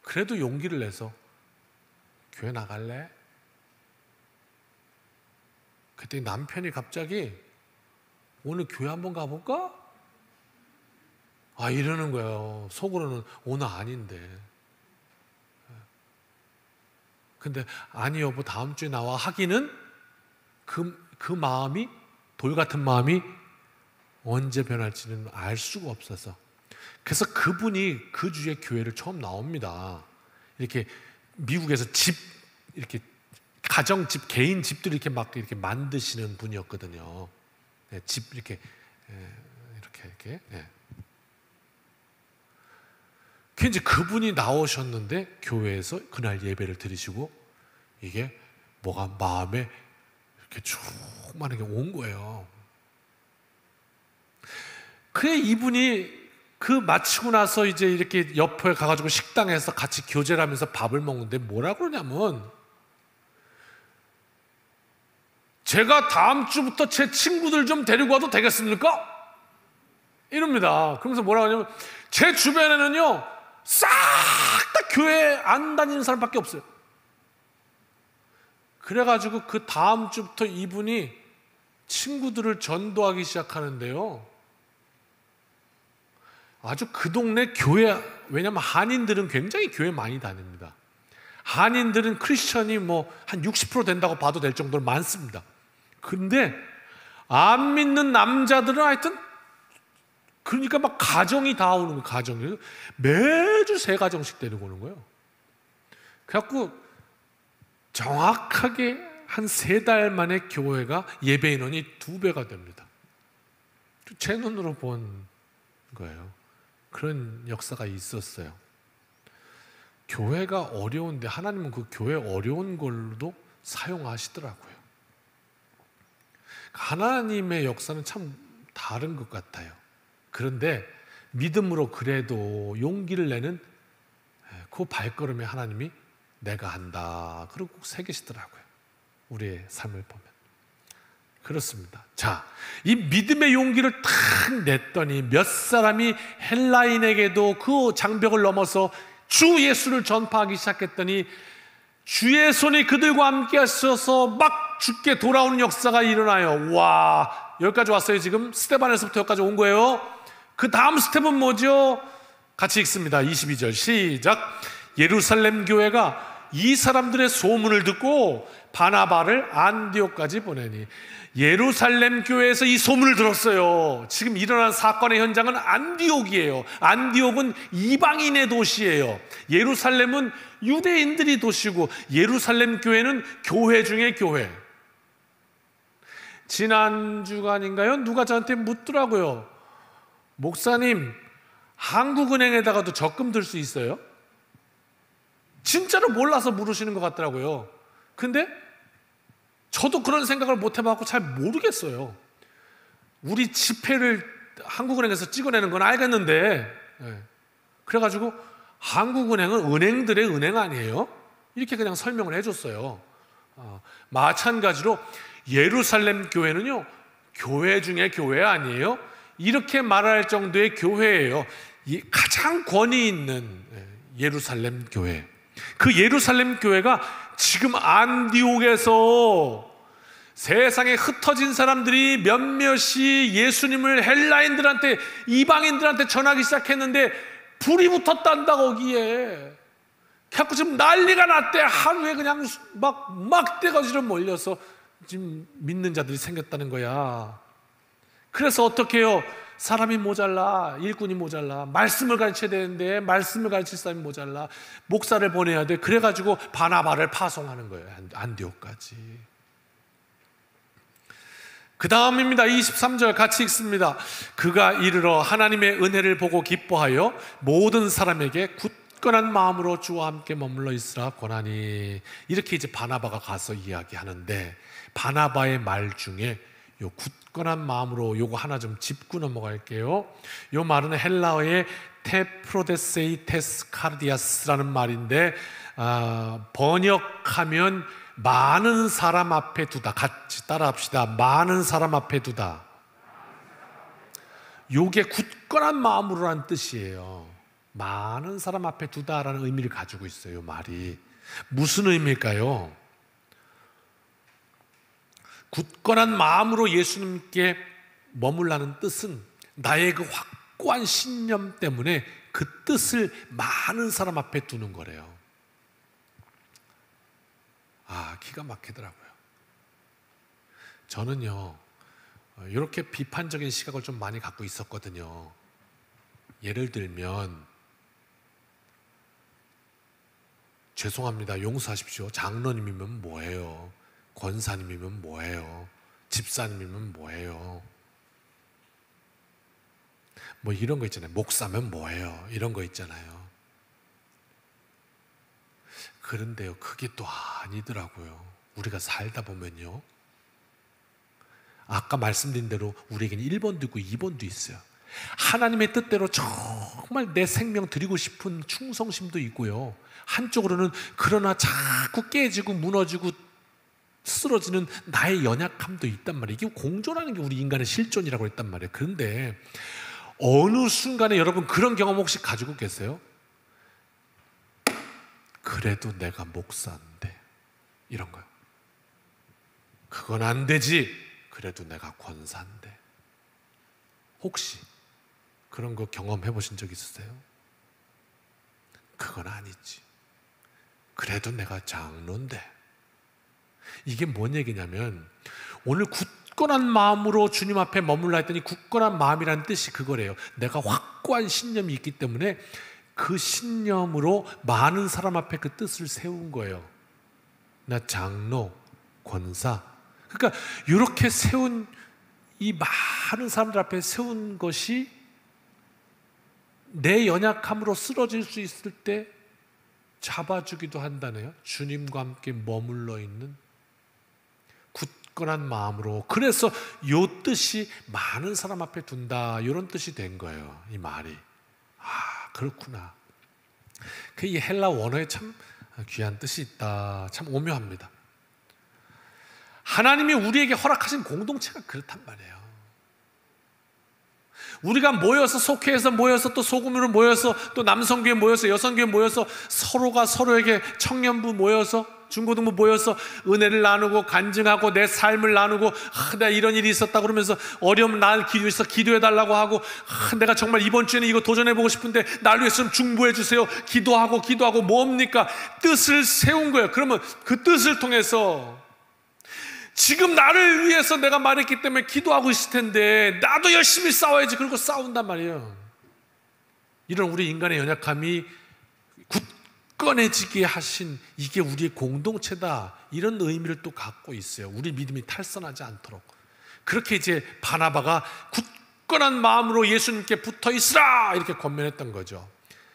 그래도 용기를 내서 교회 나갈래? 그랬더니 남편이 갑자기 오늘 교회 한번 가볼까? 이러는 거예요. 속으로는 오늘 아닌데. 근데 아니 여보 다음 주에 나와 하기는 그 마음이, 돌 같은 마음이 언제 변할지는 알 수가 없어서, 그래서 그분이 그 주에 교회를 처음 나옵니다. 이렇게 미국에서 집, 이렇게 가정집, 개인 집들 이렇게 막 이렇게 만드시는 분이었거든요. 집 이렇게 이렇게. 이제 그분이 나오셨는데 교회에서 그날 예배를 드리시고 이게 뭐가 마음에 이렇게 충만하게 온 거예요. 그래 이분이 그 마치고 나서 이제 이렇게 옆에 가가지고 식당에서 같이 교제를 하면서 밥을 먹는데 뭐라 그러냐면, 제가 다음 주부터 제 친구들 좀 데리고 와도 되겠습니까? 이럽니다. 그러면서 뭐라 하냐면, 제 주변에는요 싹 다 교회 안 다니는 사람밖에 없어요. 그래가지고 그 다음 주부터 이분이 친구들을 전도하기 시작하는데요, 아주 그 동네 교회, 왜냐하면 한인들은 굉장히 교회 많이 다닙니다. 한인들은 크리스천이 뭐 한 60% 된다고 봐도 될 정도로 많습니다. 근데 안 믿는 남자들은 하여튼, 그러니까 막 가정이 다 오는 거예요. 가정이 매주 3가정씩 데리고 오는 거예요. 그래갖고 정확하게 한 3달 만에 교회가 예배 인원이 2배가 됩니다. 제 눈으로 본 거예요. 그런 역사가 있었어요. 교회가 어려운데 하나님은 그 교회 어려운 걸로도 사용하시더라고요. 하나님의 역사는 참 다른 것 같아요. 그런데 믿음으로 그래도 용기를 내는 그 발걸음에 하나님이 내가 한다 그러고 새기시더라고요. 우리의 삶을 보면 그렇습니다. 자, 이 믿음의 용기를 탁 냈더니 몇 사람이 헬라인에게도 그 장벽을 넘어서 주 예수를 전파하기 시작했더니 주의 손이 그들과 함께 하셔서 막 죽게 돌아오는 역사가 일어나요. 와, 여기까지 왔어요. 지금 스테반에서부터 여기까지 온 거예요. 그 다음 스텝은 뭐죠? 같이 읽습니다. 22절 시작. 예루살렘 교회가 이 사람들의 소문을 듣고 바나바를 안디옥까지 보내니, 예루살렘 교회에서 이 소문을 들었어요. 지금 일어난 사건의 현장은 안디옥이에요. 안디옥은 이방인의 도시예요. 예루살렘은 유대인들이 도시고 예루살렘 교회는 교회 중에 교회. 지난 주간인가요? 누가 저한테 묻더라고요. 목사님, 한국은행에다가도 적금 들 수 있어요? 진짜로 몰라서 물으시는 것 같더라고요. 근데 저도 그런 생각을 못 해봤고 잘 모르겠어요. 우리 지폐를 한국은행에서 찍어내는 건 알겠는데, 그래가지고 한국은행은 은행들의 은행 아니에요? 이렇게 그냥 설명을 해줬어요. 마찬가지로 예루살렘 교회는요, 교회 중에 교회 아니에요? 이렇게 말할 정도의 교회예요. 가장 권위 있는 예루살렘 교회. 그 예루살렘 교회가 지금 안디옥에서 세상에 흩어진 사람들이 몇몇이 예수님을 헬라인들한테, 이방인들한테 전하기 시작했는데 불이 붙었단다 거기에. 자꾸 지금 난리가 났대. 하루에 그냥 막 떼거지로 몰려서 지금 믿는 자들이 생겼다는 거야. 그래서 어떻게 해요? 사람이 모자라, 일꾼이 모자라, 말씀을 가르쳐야 되는데 말씀을 가르칠 사람이 모자라, 목사를 보내야 돼. 그래가지고 바나바를 파송하는 거예요. 안디옥까지. 그 다음입니다. 23절 같이 읽습니다. 그가 이르러 하나님의 은혜를 보고 기뻐하여 모든 사람에게 굳건한 마음으로 주와 함께 머물러 있으라 권하니. 이렇게 이제 바나바가 가서 이야기하는데, 바나바의 말 중에 요 굳건한 마음으로 요거 하나 좀 짚고 넘어갈게요. 요 말은 헬라어의 테프로데세이 테스카르디아스라는 말인데, 번역하면 많은 사람 앞에 두다. 같이 따라합시다. 많은 사람 앞에 두다. 요게 굳건한 마음으로라는 뜻이에요. 많은 사람 앞에 두다라는 의미를 가지고 있어요. 이 말이 무슨 의미일까요? 굳건한 마음으로 예수님께 머물라는 뜻은 나의 그 확고한 신념 때문에 그 뜻을 많은 사람 앞에 두는 거래요. 기가 막히더라고요. 저는요, 이렇게 비판적인 시각을 좀 많이 갖고 있었거든요. 예를 들면, 죄송합니다, 용서하십시오, 장로님이면 뭐예요? 권사님이면 뭐예요? 집사님이면 뭐예요? 뭐 이런 거 있잖아요. 목사면 뭐예요? 이런 거 있잖아요. 그런데요, 그게 또 아니더라고요. 우리가 살다 보면요, 아까 말씀드린 대로 우리에게는 1번도 있고 2번도 있어요. 하나님의 뜻대로 정말 내 생명 드리고 싶은 충성심도 있고요, 한쪽으로는 그러나 자꾸 깨지고 무너지고 쓰러지는 나의 연약함도 있단 말이에요. 이게 공존하는 게 우리 인간의 실존이라고 했단 말이에요. 그런데 어느 순간에 여러분 그런 경험 혹시 가지고 계세요? 그래도 내가 목사인데, 이런 거요. 그건 안 되지. 그래도 내가 권사인데. 혹시 그런 거 경험해 보신 적 있으세요? 그건 아니지. 그래도 내가 장로인데. 이게 뭔 얘기냐면, 오늘 굳건한 마음으로 주님 앞에 머물라 했더니 굳건한 마음이라는 뜻이 그거래요. 내가 확고한 신념이 있기 때문에 그 신념으로 많은 사람 앞에 그 뜻을 세운 거예요. 나 장로, 권사. 그러니까 이렇게 세운, 이 많은 사람들 앞에 세운 것이 내 연약함으로 쓰러질 수 있을 때 잡아주기도 한다네요. 주님과 함께 머물러 있는 굳건한 마음으로. 그래서 이 뜻이 많은 사람 앞에 둔다, 이런 뜻이 된 거예요. 이 말이. 그렇구나. 이 헬라 원어에 참 귀한 뜻이 있다. 참 오묘합니다. 하나님이 우리에게 허락하신 공동체가 그렇단 말이에요. 우리가 모여서, 속회에서 모여서, 또 소금으로 모여서, 또 남성교회 모여서, 여성교회 모여서, 서로가 서로에게, 청년부 모여서, 중고등부 모여서 은혜를 나누고 간증하고 내 삶을 나누고, 내가 이런 일이 있었다 그러면서 어려움 날 기도해서 기도해달라고 하고, 내가 정말 이번 주에는 이거 도전해보고 싶은데 날 위해서 좀 중보해 주세요. 기도하고 뭡니까? 뜻을 세운 거예요. 그러면 그 뜻을 통해서 지금 나를 위해서 내가 말했기 때문에 기도하고 있을 텐데 나도 열심히 싸워야지. 그리고 싸운단 말이에요. 이런 우리 인간의 연약함이 굳건해지게 하신, 이게 우리의 공동체다, 이런 의미를 또 갖고 있어요. 우리 믿음이 탈선하지 않도록. 그렇게 이제 바나바가 굳건한 마음으로 예수님께 붙어 있으라 이렇게 권면했던 거죠.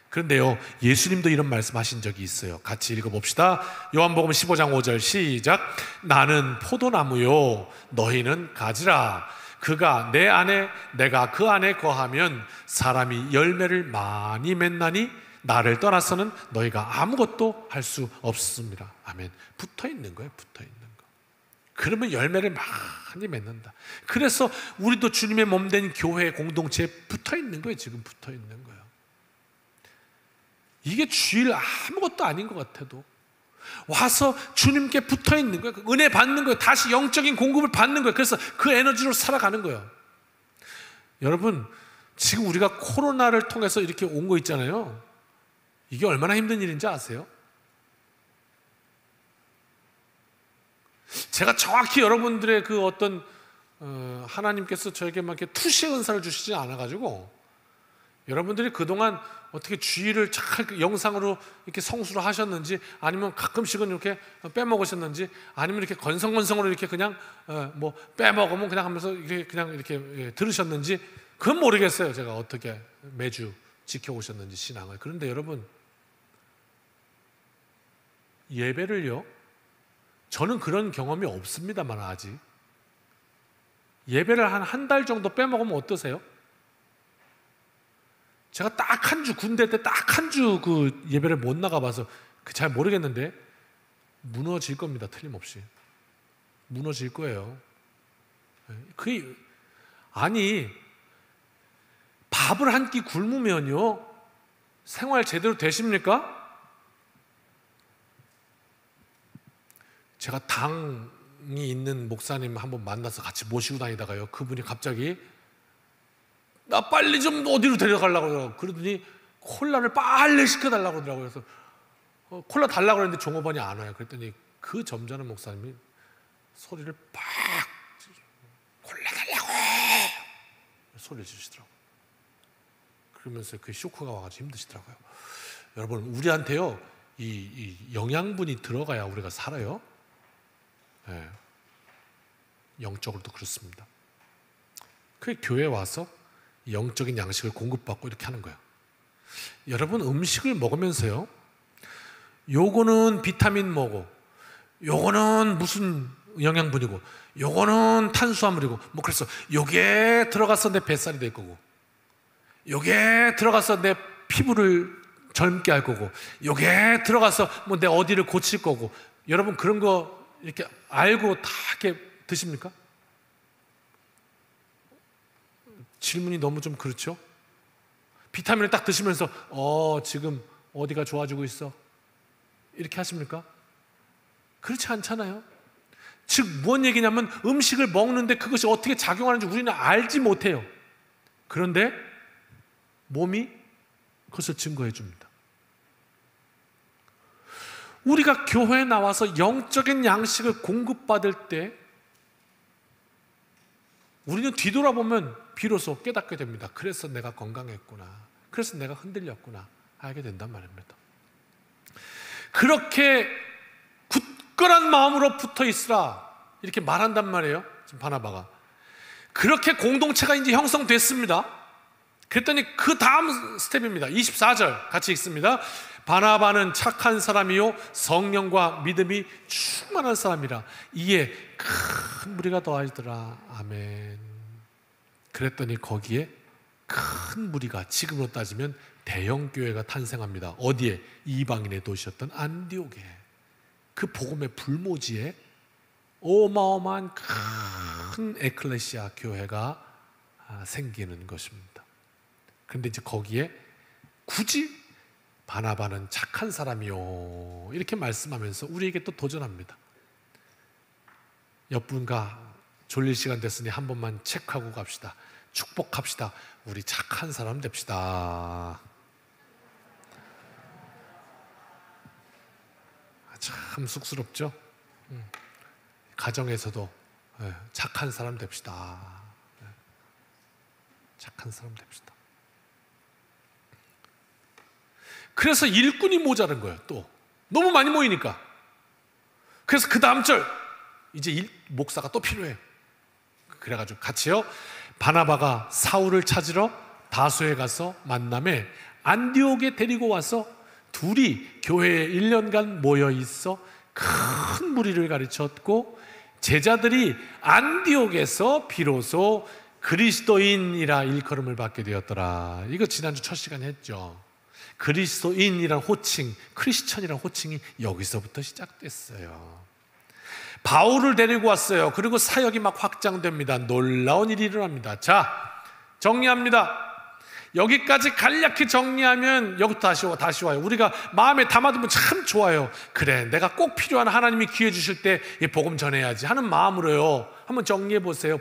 그런데요, 예수님도 이런 말씀하신 적이 있어요. 같이 읽어봅시다. 요한복음 15장 5절 시작. 나는 포도나무요 너희는 가지라. 그가 내 안에 내가 그 안에 거하면 사람이 열매를 많이 맺나니 나를 떠나서는 너희가 아무것도 할 수 없습니다. 아멘. 붙어 있는 거예요. 붙어 있는 거. 그러면 열매를 많이 맺는다. 그래서 우리도 주님의 몸된 교회 공동체에 붙어 있는 거예요. 지금 붙어 있는 거예요. 이게 주일 아무것도 아닌 것 같아도 와서 주님께 붙어 있는 거예요. 은혜 받는 거예요. 다시 영적인 공급을 받는 거예요. 그래서 그 에너지로 살아가는 거예요. 여러분, 지금 우리가 코로나를 통해서 이렇게 온 거 있잖아요. 이게 얼마나 힘든 일인지 아세요? 제가 정확히 여러분들의 그 어떤 하나님께서 저에게 막 이렇게 투시의 은사를 주시지 않아가지고 여러분들이 그동안 어떻게 주일을 잘 영상으로 이렇게 성수를 하셨는지, 아니면 가끔씩은 이렇게 빼먹으셨는지, 아니면 이렇게 건성건성으로 이렇게 그냥 뭐 빼먹으면 그냥 하면서 이렇게 들으셨는지, 그건 모르겠어요. 제가 어떻게 매주 지켜오셨는지 신앙을. 그런데 여러분, 예배를요, 저는 그런 경험이 없습니다만 아직 예배를 한 달 정도 빼먹으면 어떠세요? 제가 딱 한 주, 군대 때 딱 한 주 그 예배를 못 나가봐서 잘 모르겠는데 무너질 겁니다. 틀림없이 무너질 거예요. 아니, 밥을 한 끼 굶으면요 생활 제대로 되십니까? 제가 당이 있는 목사님 한번 만나서 같이 모시고 다니다가요, 그분이 갑자기 나 빨리 좀 어디로 데려가려고 그러더라고요. 그러더니 콜라를 빨리 시켜달라고 그러더라고요. 그래서 콜라 달라고 그랬는데 종업원이 안 와요. 그랬더니 그 점잖은 목사님이 소리를 팍 콜라 달라고 소리를 지르시더라고요. 그러면서 그 쇼크가 와가지고 힘드시더라고요. 여러분, 우리한테요 이 영양분이 들어가야 우리가 살아요. 네. 영적으로도 그렇습니다. 그 교회에 와서 영적인 양식을 공급받고 이렇게 하는 거예요. 여러분, 음식을 먹으면서요, 요거는 비타민 뭐고, 요거는 무슨 영양분이고, 요거는 탄수화물이고, 뭐 그래서 요게 들어가서 내 뱃살이 될 거고, 요게 들어가서 내 피부를 젊게 할 거고, 요게 들어가서 뭐 내 어디를 고칠 거고. 여러분, 그런 거 이렇게 알고 다 이렇게 드십니까? 질문이 너무 좀 그렇죠? 비타민을 딱 드시면서 지금 어디가 좋아지고 있어? 이렇게 하십니까? 그렇지 않잖아요. 즉 무슨 얘기냐면, 음식을 먹는데 그것이 어떻게 작용하는지 우리는 알지 못해요. 그런데 몸이 그것을 증거해 줍니다. 우리가 교회에 나와서 영적인 양식을 공급받을 때 우리는 뒤돌아보면 비로소 깨닫게 됩니다. 그래서 내가 건강했구나, 그래서 내가 흔들렸구나 알게 된단 말입니다. 그렇게 굳건한 마음으로 붙어 있으라 이렇게 말한단 말이에요. 지금 바나바가 그렇게 공동체가 이제 형성됐습니다. 그랬더니 그 다음 스텝입니다. 24절 같이 읽습니다. 바나바는 착한 사람이요 성령과 믿음이 충만한 사람이라 이에 큰 무리가 더하더라. 아멘. 그랬더니 거기에 큰 무리가, 지금으로 따지면 대형 교회가 탄생합니다. 어디에? 이방인의 도시였던 안디옥에, 그 복음의 불모지에 어마어마한 큰 에클레시아 교회가 생기는 것입니다. 그런데 이제 거기에 굳이 바나바는 착한 사람이요 이렇게 말씀하면서 우리에게 또 도전합니다. 옆분과 졸릴 시간 됐으니 한 번만 체크하고 갑시다. 축복합시다. 우리 착한 사람 됩시다. 참 쑥스럽죠? 가정에서도 착한 사람 됩시다. 착한 사람 됩시다. 그래서 일꾼이 모자란 거예요. 또 너무 많이 모이니까. 그래서 그 다음 절 이제 목사가 또 필요해요. 그래가지고 같이요, 바나바가 사울을 찾으러 다소에 가서 만남에 안디옥에 데리고 와서 둘이 교회에 1년간 모여 있어 큰 무리를 가르쳤고, 제자들이 안디옥에서 비로소 그리스도인이라 일컬음을 받게 되었더라. 이거 지난주 첫 시간에 했죠. 그리스도인이란 호칭, 크리스천이란 호칭이 여기서부터 시작됐어요. 바울을 데리고 왔어요. 그리고 사역이 막 확장됩니다. 놀라운 일이 일어납니다. 자, 정리합니다. 여기까지 간략히 정리하면 여기부터 다시 와요. 우리가 마음에 담아두면 참 좋아요. 그래, 내가 꼭 필요한 하나님이 기회 주실 때 이 복음 전해야지 하는 마음으로요. 한번 정리해 보세요.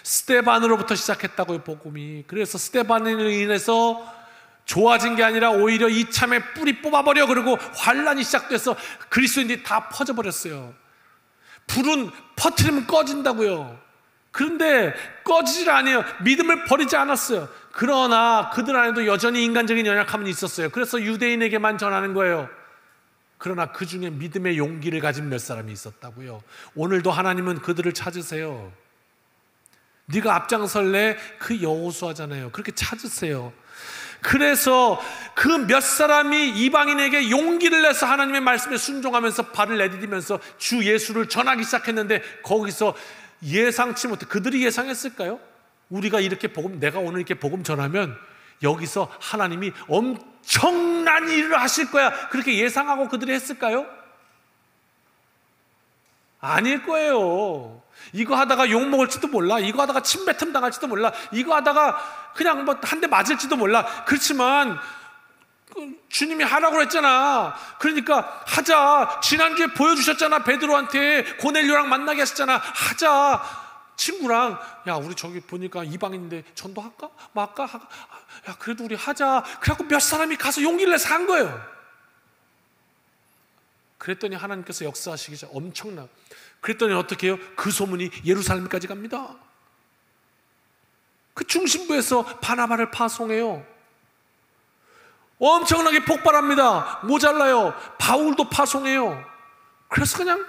스데반으로부터 시작했다고요, 복음이. 그래서 스데반으로 인해서 좋아진 게 아니라 오히려 이참에 뿌리 뽑아버려. 그리고 환란이 시작돼서 그리스도인들이 다 퍼져버렸어요. 불은 퍼뜨리면 꺼진다고요. 그런데 꺼지질 않아요. 믿음을 버리지 않았어요. 그러나 그들 안에도 여전히 인간적인 연약함은 있었어요. 그래서 유대인에게만 전하는 거예요. 그러나 그 중에 믿음의 용기를 가진 몇 사람이 있었다고요. 오늘도 하나님은 그들을 찾으세요. 네가 앞장설래? 그 여호수아잖아요. 그렇게 찾으세요. 그래서 그 몇 사람이 이방인에게 용기를 내서 하나님의 말씀에 순종하면서 발을 내디디면서 주 예수를 전하기 시작했는데, 거기서 예상치 못해, 그들이 예상했을까요? 우리가 이렇게 내가 오늘 이렇게 복음 전하면 여기서 하나님이 엄청난 일을 하실 거야, 그렇게 예상하고 그들이 했을까요? 아닐 거예요. 이거 하다가 욕 먹을지도 몰라. 이거 하다가 침뱉음 당할지도 몰라. 이거 하다가 그냥 뭐 한 대 맞을지도 몰라. 그렇지만 주님이 하라고 했잖아. 그러니까 하자. 지난주에 보여주셨잖아. 베드로한테 고넬료랑 만나게 하셨잖아. 하자. 친구랑, 야, 우리 저기 보니까 이방인인데 전도할까? 말까? 야, 그래도 우리 하자. 그래갖고 몇 사람이 가서 용기를 내서 한 거예요. 그랬더니 하나님께서 역사하시기 전 엄청나. 그랬더니 어떻게 해요? 그 소문이 예루살렘까지 갑니다. 그 중심부에서 바나바를 파송해요. 엄청나게 폭발합니다. 모자라요. 바울도 파송해요. 그래서 그냥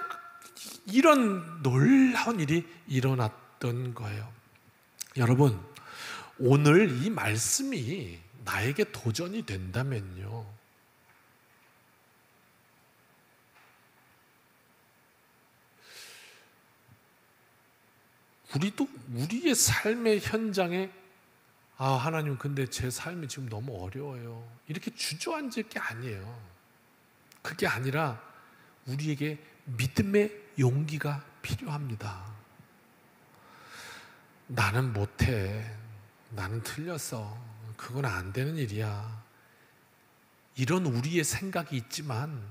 이런 놀라운 일이 일어났던 거예요. 여러분, 오늘 이 말씀이 나에게 도전이 된다면요, 우리도 우리의 삶의 현장에 하나님, 근데 제 삶이 지금 너무 어려워요, 이렇게 주저앉을 게 아니에요. 그게 아니라 우리에게 믿음의 용기가 필요합니다. 나는 못해, 나는 틀렸어, 그건 안 되는 일이야, 이런 우리의 생각이 있지만,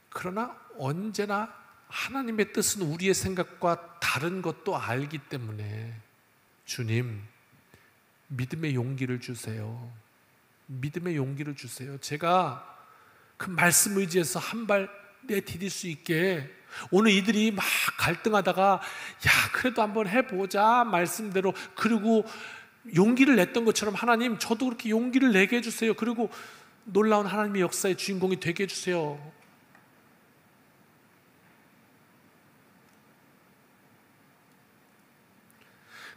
그러나 언제나 하나님의 뜻은 우리의 생각과 다른 것도 알기 때문에, 주님, 믿음의 용기를 주세요. 믿음의 용기를 주세요. 제가 그 말씀 의지해서 한 발 내디딜 수 있게. 오늘 이들이 막 갈등하다가, 야, 그래도 한번 해보자, 말씀대로. 그리고 용기를 냈던 것처럼, 하나님, 저도 그렇게 용기를 내게 해주세요. 그리고 놀라운 하나님의 역사의 주인공이 되게 해주세요.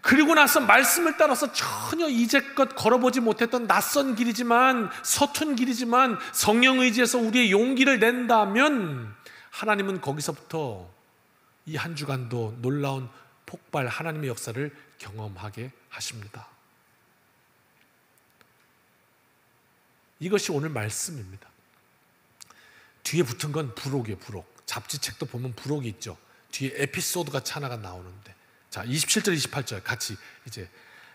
그리고 나서 말씀을 따라서 전혀 이제껏 걸어보지 못했던 낯선 길이지만, 서툰 길이지만 성령 의지에서 우리의 용기를 낸다면, 하나님은 거기서부터 이 한 주간도 놀라운 폭발, 하나님의 역사를 경험하게 하십니다. 이것이 오늘 말씀입니다. 뒤에 붙은 건 부록이에요. 부록. 잡지책도 보면 부록이 있죠. 뒤에 에피소드가 하나가 나오는데, 자, 27절 28절 같이 이제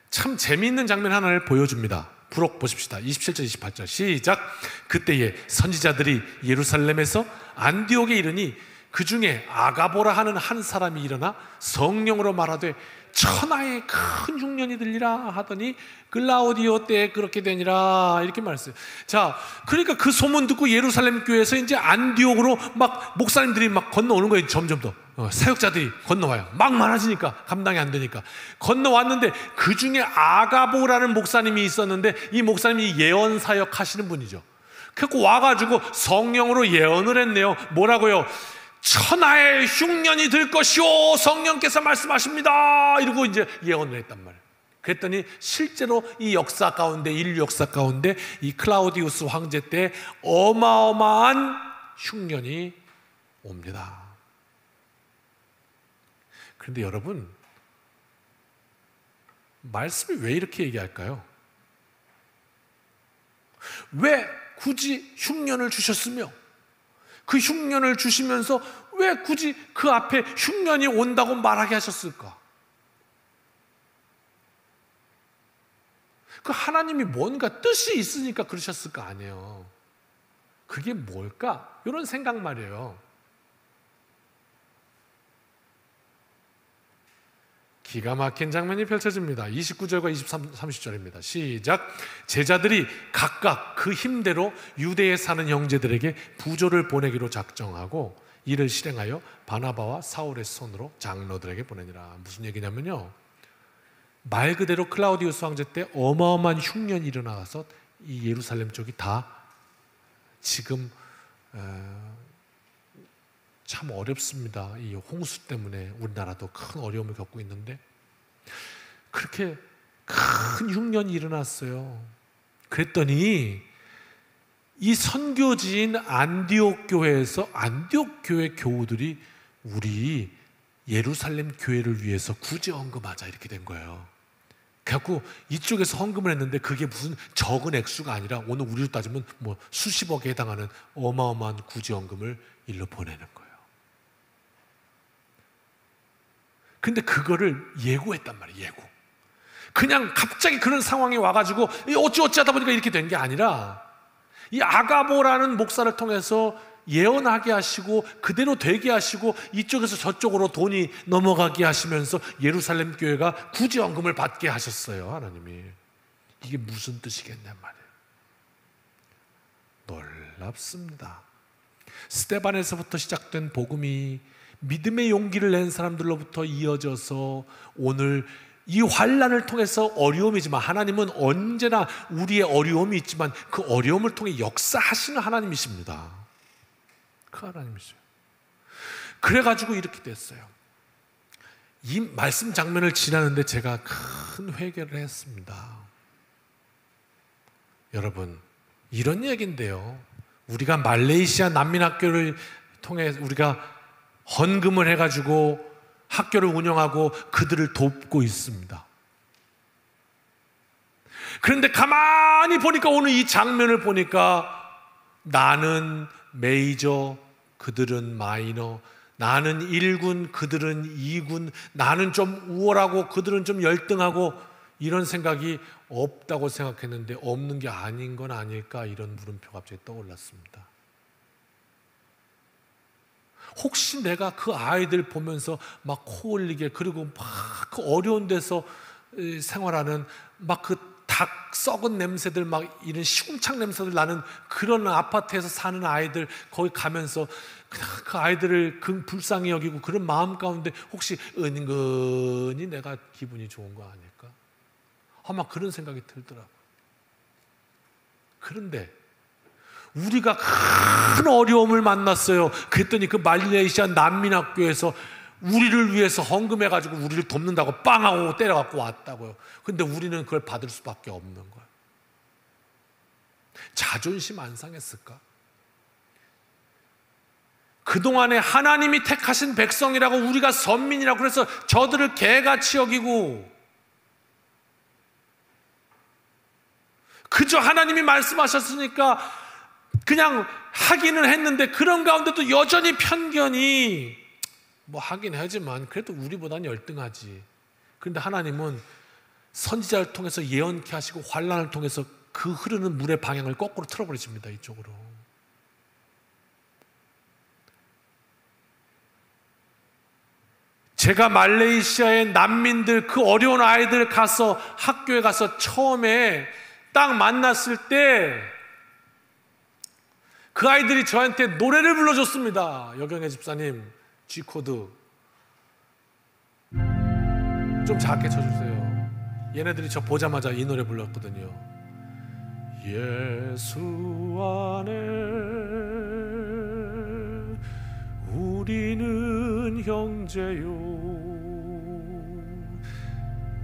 참 재미있는 장면 하나를 보여줍니다. 부록 보십시다. 27절 28절 시작. 그때에 선지자들이 예루살렘에서 안디옥에 이르니 그 중에 아가보라 하는 한 사람이 일어나 성령으로 말하되 천하에 큰 흉년이 들리라 하더니 글라우디오 때에 그렇게 되니라, 이렇게 말했어요. 자, 그러니까 그 소문 듣고 예루살렘 교회에서 이제 안디옥으로 막 목사님들이 막 건너오는 거예요. 점점 더 사역자들이 건너와요. 막 많아지니까 감당이 안 되니까 건너왔는데, 그 중에 아가보라는 목사님이 있었는데, 이 목사님이 예언 사역 하시는 분이죠. 그래서 와가지고 성령으로 예언을 했네요. 뭐라고요? 천하의 흉년이 들 것이오, 성령께서 말씀하십니다, 이러고 이제 예언을 했단 말이에요. 그랬더니 실제로 이 역사 가운데, 인류 역사 가운데 이 클라우디우스 황제 때 어마어마한 흉년이 옵니다. 그런데 여러분, 말씀이 왜 이렇게 얘기할까요? 왜 굳이 흉년을 주셨으며 그 흉년을 주시면서 왜 굳이 그 앞에 흉년이 온다고 말하게 하셨을까? 그 하나님이 뭔가 뜻이 있으니까 그러셨을 거 아니에요. 그게 뭘까? 이런 생각 말이에요. 기가 막힌 장면이 펼쳐집니다. 29절과 30절입니다. 시작. 제자들이 각각 그 힘대로 유대에 사는 형제들에게 부조를 보내기로 작정하고 이를 실행하여 바나바와 사울의 손으로 장로들에게 보내니라. 무슨 얘기냐면요, 말 그대로 클라우디우스 황제 때 어마어마한 흉년이 일어나서 이 예루살렘 쪽이 다 지금 참 어렵습니다. 이 홍수 때문에 우리나라도 큰 어려움을 겪고 있는데 그렇게 큰 흉년이 일어났어요. 그랬더니 이 선교지인 안디옥 교회에서 안디옥 교회 교우들이 우리 예루살렘 교회를 위해서 구제 헌금하자 이렇게 된 거예요. 그래갖고 이쪽에서 헌금을 했는데 그게 무슨 적은 액수가 아니라 오늘 우리로 따지면 뭐 수십억에 해당하는 어마어마한 구제 헌금을 일로 보내는 거예요. 근데 그거를 예고했단 말이에요. 예고. 그냥 갑자기 그런 상황이 와가지고 어찌어찌 하다 보니까 이렇게 된 게 아니라 이 아가보라는 목사를 통해서 예언하게 하시고 그대로 되게 하시고 이쪽에서 저쪽으로 돈이 넘어가게 하시면서 예루살렘 교회가 구제헌금을 받게 하셨어요. 하나님이. 이게 무슨 뜻이겠냔 말이에요. 놀랍습니다. 스데반에서부터 시작된 복음이 믿음의 용기를 낸 사람들로부터 이어져서 오늘 이 환난을 통해서 어려움이지만 하나님은 언제나 우리의 어려움이 있지만 그 어려움을 통해 역사하시는 하나님이십니다. 그 하나님이세요. 그래가지고 이렇게 됐어요. 이 말씀 장면을 지나는데 제가 큰 회개를 했습니다. 여러분, 이런 얘기인데요, 우리가 말레이시아 난민학교를 통해 우리가 헌금을 해가지고 학교를 운영하고 그들을 돕고 있습니다. 그런데 가만히 보니까 오늘 이 장면을 보니까 나는 메이저, 그들은 마이너, 나는 1군, 그들은 2군, 나는 좀 우월하고 그들은 좀 열등하고 이런 생각이 없다고 생각했는데 없는 게 아닌 건 아닐까, 이런 물음표가 갑자기 떠올랐습니다. 혹시 내가 그 아이들 보면서 막 코 흘리게, 그리고 막 그 어려운 데서 생활하는 막 그 닭 썩은 냄새들, 막 이런 시궁창 냄새들 나는 그런 아파트에서 사는 아이들 거기 가면서 그냥 그 아이들을 불쌍히 여기고 그런 마음 가운데 혹시 은근히 내가 기분이 좋은 거 아닐까? 아마 그런 생각이 들더라고요. 그런데 우리가 큰 어려움을 만났어요. 그랬더니 그 말레이시아 난민학교에서 우리를 위해서 헌금해가지고 우리를 돕는다고 빵하고 때려갖고 왔다고요. 근데 우리는 그걸 받을 수밖에 없는 거예요. 자존심 안 상했을까? 그동안에 하나님이 택하신 백성이라고 우리가 선민이라고 그래서 저들을 개같이 여기고 그저 하나님이 말씀하셨으니까 그냥 하기는 했는데 그런 가운데도 여전히 편견이 뭐 하긴 하지만 그래도 우리보다는 열등하지. 그런데 하나님은 선지자를 통해서 예언케 하시고 환난을 통해서 그 흐르는 물의 방향을 거꾸로 틀어버리십니다. 이쪽으로. 제가 말레이시아의 난민들, 그 어려운 아이들 가서 학교에 가서 처음에 딱 만났을 때 그 아이들이 저한테 노래를 불러줬습니다. 여경혜 집사님, G코드 좀 작게 쳐주세요. 얘네들이 저 보자마자 이 노래 불렀거든요. 예수 안에 우리는 형제요,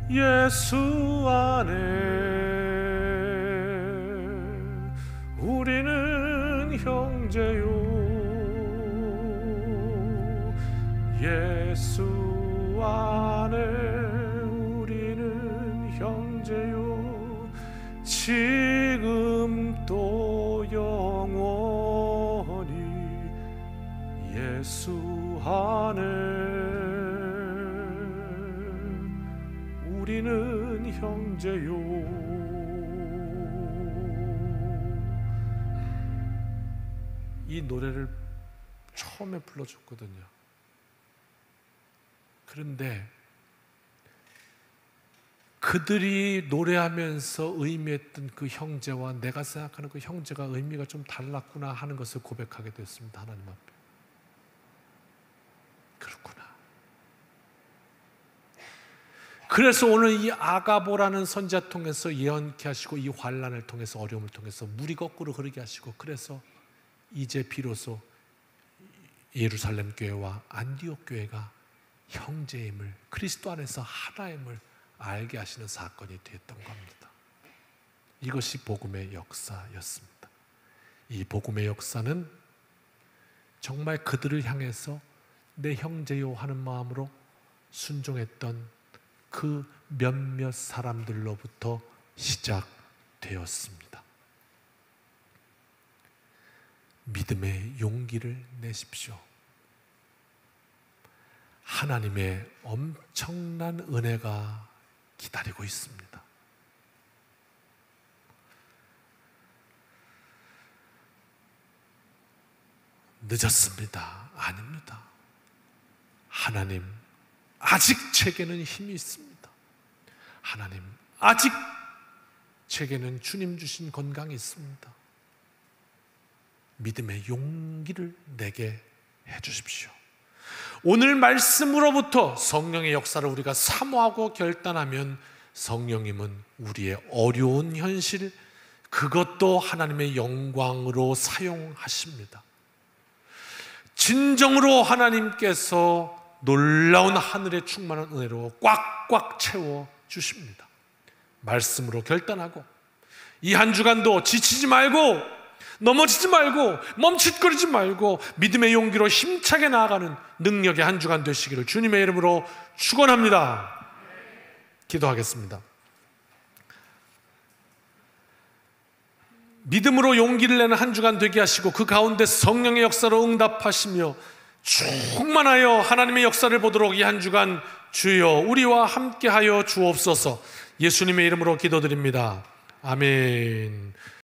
예수 안에 우리는 형제요. 예수 안에 우리는 형제요. 지금 또 영원히 예수 안에 우리는 형제요. 이 노래를 처음에 불러줬거든요. 그런데 그들이 노래하면서 의미했던 그 형제와 내가 생각하는 그 형제가 의미가 좀 달랐구나 하는 것을 고백하게 됐습니다. 하나님 앞에. 그렇구나. 그래서 오늘 이 아가보라는 선지자 통해서 예언케 하시고 이 환난을 통해서 어려움을 통해서 물이 거꾸로 흐르게 하시고 그래서 이제 비로소 예루살렘 교회와 안디옥 교회가 형제임을, 그리스도 안에서 하나임을 알게 하시는 사건이 되었던 겁니다. 이것이 복음의 역사였습니다. 이 복음의 역사는 정말 그들을 향해서 내 형제요 하는 마음으로 순종했던 그 몇몇 사람들로부터 시작되었습니다. 믿음의 용기를 내십시오. 하나님의 엄청난 은혜가 기다리고 있습니다. 늦었습니다. 아닙니다. 하나님 아직 제게는 힘이 있습니다. 하나님 아직 제게는 주님 주신 건강이 있습니다. 믿음의 용기를 내게 해주십시오. 오늘 말씀으로부터 성령의 역사를 우리가 사모하고 결단하면 성령님은 우리의 어려운 현실, 그것도 하나님의 영광으로 사용하십니다. 진정으로 하나님께서 놀라운 하늘의 충만한 은혜로 꽉꽉 채워 주십니다. 말씀으로 결단하고 이 한 주간도 지치지 말고 넘어지지 말고 멈칫거리지 말고 믿음의 용기로 힘차게 나아가는 능력의 한 주간 되시기를 주님의 이름으로 축원합니다. 기도하겠습니다. 믿음으로 용기를 내는 한 주간 되게 하시고 그 가운데 성령의 역사로 응답하시며 충만하여 하나님의 역사를 보도록 이 한 주간 주여 우리와 함께하여 주옵소서. 예수님의 이름으로 기도드립니다. 아멘.